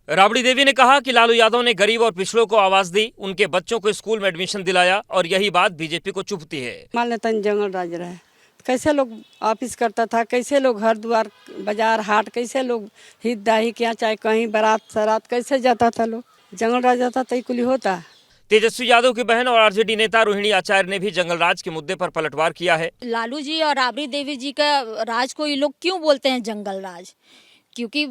राबड़ी देवी ने कहा कि लालू यादव ने गरीब और पिछड़ों को आवाज दी, उनके बच्चों को स्कूल में एडमिशन दिलाया और यही बात बीजेपी को चुभती है। मान लेता जंगल राज रहा है, कैसे लोग ऑफिस करता था, कैसे लोग घर द्वार बाजार हाट, कैसे लोग हित दाही क्या चाहे कहीं बारात सरात कैसे जाता था, लोग जंगल राज जाता तो कुली होता। तेजस्वी यादव की बहन और आरजेडी नेता रोहिणी आचार्य ने भी जंगल राज के मुद्दे पर पलटवार किया है। लालू जी और राबड़ी देवी जी का राज को ये लोग क्यों बोलते हैं जंगल राज? क्योंकि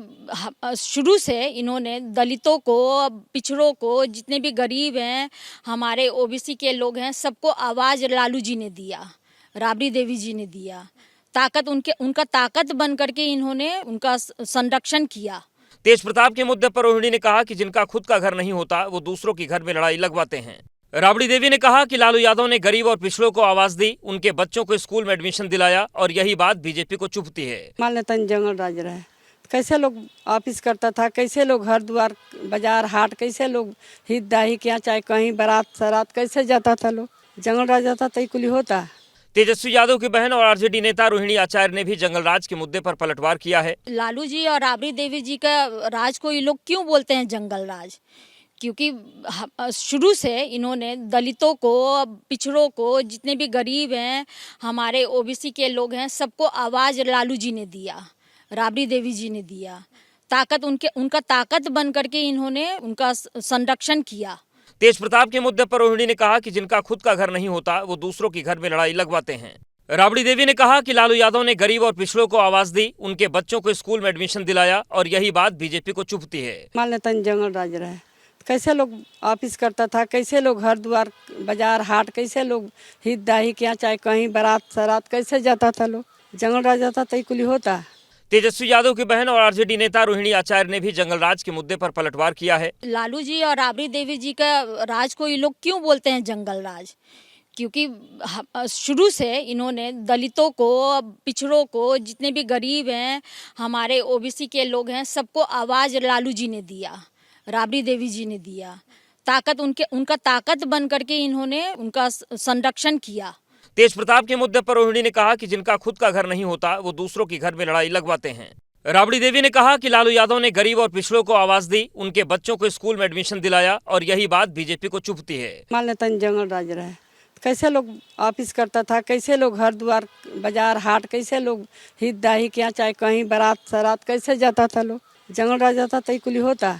शुरू से इन्होंने दलितों को, पिछड़ों को, जितने भी गरीब हैं, हमारे ओबीसी के लोग हैं, सबको आवाज लालू जी ने दिया, राबड़ी देवी जी ने दिया। ताकत उनका ताकत बन करके इन्होंने उनका संरक्षण किया। तेज प्रताप के मुद्दे पर रोहिणी ने कहा कि जिनका खुद का घर नहीं होता वो दूसरों की घर में लड़ाई लगवाते हैं। राबड़ी देवी ने कहा कि लालू यादव ने गरीब और पिछड़ों को आवाज दी, उनके बच्चों को स्कूल में एडमिशन दिलाया और यही बात बीजेपी को चुभती है। मान लेता जंगल राज रहा है, कैसे लोग ऑफिस करता था, कैसे लोग घर द्वार बाजार हाट, कैसे लोग हित दाही क्या चाहे कहीं बारात सरात कैसे जाता था, लोग जंगल राज जाता तो कुली होता। तेजस्वी यादव की बहन और आरजेडी नेता रोहिणी आचार्य ने भी जंगल राज के मुद्दे पर पलटवार किया है। लालू जी और राबड़ी देवी जी का राज को ये लोग क्यों बोलते हैं जंगल राज? क्योंकि शुरू से इन्होंने दलितों को, पिछड़ों को, जितने भी गरीब हैं, हमारे ओबीसी के लोग हैं, सबको आवाज लालू जी ने दिया, राबड़ी देवी जी ने दिया। ताकत उनका ताकत बन करके इन्होंने उनका संरक्षण किया। तेज प्रताप के मुद्दे पर रोहिणी ने कहा कि जिनका खुद का घर नहीं होता वो दूसरों की घर में लड़ाई लगवाते हैं। राबड़ी देवी ने कहा कि लालू यादव ने गरीब और पिछड़ों को आवाज दी, उनके बच्चों को स्कूल में एडमिशन दिलाया और यही बात बीजेपी को चुभती है। मान लेता जंगल राज रहा है, कैसे लोग ऑफिस करता था, कैसे लोग घर द्वार बाजार हाट, कैसे लोग हित दाही क्या चाहे कहीं बारात सरात कैसे जाता था, लोग जंगल राज जाता तो कुली होता। तेजस्वी यादव की बहन और आरजेडी नेता रोहिणी आचार्य ने भी जंगल राज के मुद्दे पर पलटवार किया है। लालू जी और राबड़ी देवी जी का राज को ये लोग क्यों बोलते हैं जंगल राज? क्योंकि शुरू से इन्होंने दलितों को, पिछड़ों को, जितने भी गरीब हैं, हमारे ओबीसी के लोग हैं, सबको आवाज लालू जी ने दिया, राबड़ी देवी जी ने दिया। ताकत उनका ताकत बन करके इन्होंने उनका संरक्षण किया। तेज प्रताप के मुद्दे पर रोहिणी ने कहा कि जिनका खुद का घर नहीं होता वो दूसरों की घर में लड़ाई लगवाते हैं। राबड़ी देवी ने कहा कि लालू यादव ने गरीब और पिछड़ों को आवाज दी, उनके बच्चों को स्कूल में एडमिशन दिलाया और यही बात बीजेपी को चुभती है। मान लेता जंगल राज रहा है, कैसे लोग ऑफिस करता था, कैसे लोग घर द्वार बाजार हाट, कैसे लोग हित दाही क्या चाहे कहीं बारात सरात कैसे जाता था, लोग जंगल राज जाता तो कुली होता।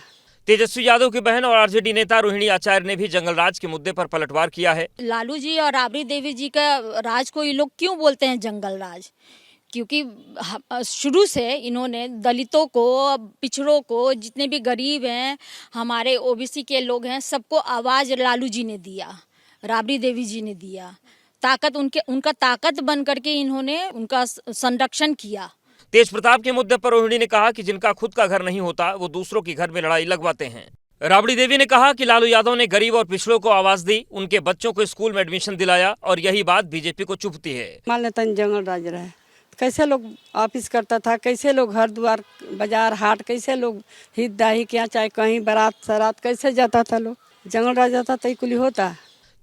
तेजस्वी यादव की बहन और आरजेडी नेता रोहिणी आचार्य ने भी जंगल राज के मुद्दे पर पलटवार किया है। लालू जी और राबड़ी देवी जी का राज को ये लोग क्यों बोलते हैं जंगल राज? क्योंकि शुरू से इन्होंने दलितों को, पिछड़ों को, जितने भी गरीब हैं, हमारे ओबीसी के लोग हैं, सबको आवाज लालू जी ने दिया, राबड़ी देवी जी ने दिया। ताकत उनका ताकत बन करके इन्होंने उनका संरक्षण किया। तेज प्रताप के मुद्दे पर रोहिणी ने कहा कि जिनका खुद का घर नहीं होता वो दूसरों की घर में लड़ाई लगवाते हैं। राबड़ी देवी ने कहा कि लालू यादव ने गरीब और पिछड़ों को आवाज दी, उनके बच्चों को स्कूल में एडमिशन दिलाया और यही बात बीजेपी को चुभती है। मान लेता जंगल राज रहा है, कैसे लोग ऑफिस करता था, कैसे लोग घर द्वार बाजार हाट, कैसे लोग हित दाही क्या चाहे कहीं बारात सरात कैसे जाता था, लोग जंगल राज जाता तो कुली होता।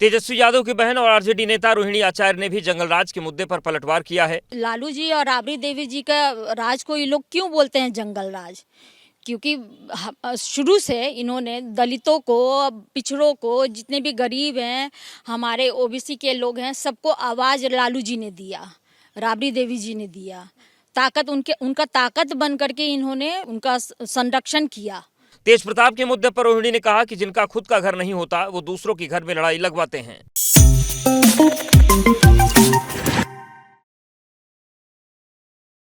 तेजस्वी यादव की बहन और आरजेडी नेता रोहिणी आचार्य ने भी जंगल राज के मुद्दे पर पलटवार किया है। लालू जी और राबड़ी देवी जी का राज को ये लोग क्यों बोलते हैं जंगल राज? क्योंकि शुरू से इन्होंने दलितों को, पिछड़ों को, जितने भी गरीब हैं, हमारे ओबीसी के लोग हैं, सबको आवाज लालू जी ने दिया, राबड़ी देवी जी ने दिया। ताकत उनका ताकत बन करके इन्होंने उनका संरक्षण किया। तेज प्रताप के मुद्दे पर रोहिणी ने कहा कि जिनका खुद का घर नहीं होता वो दूसरों की घर में लड़ाई लगवाते हैं।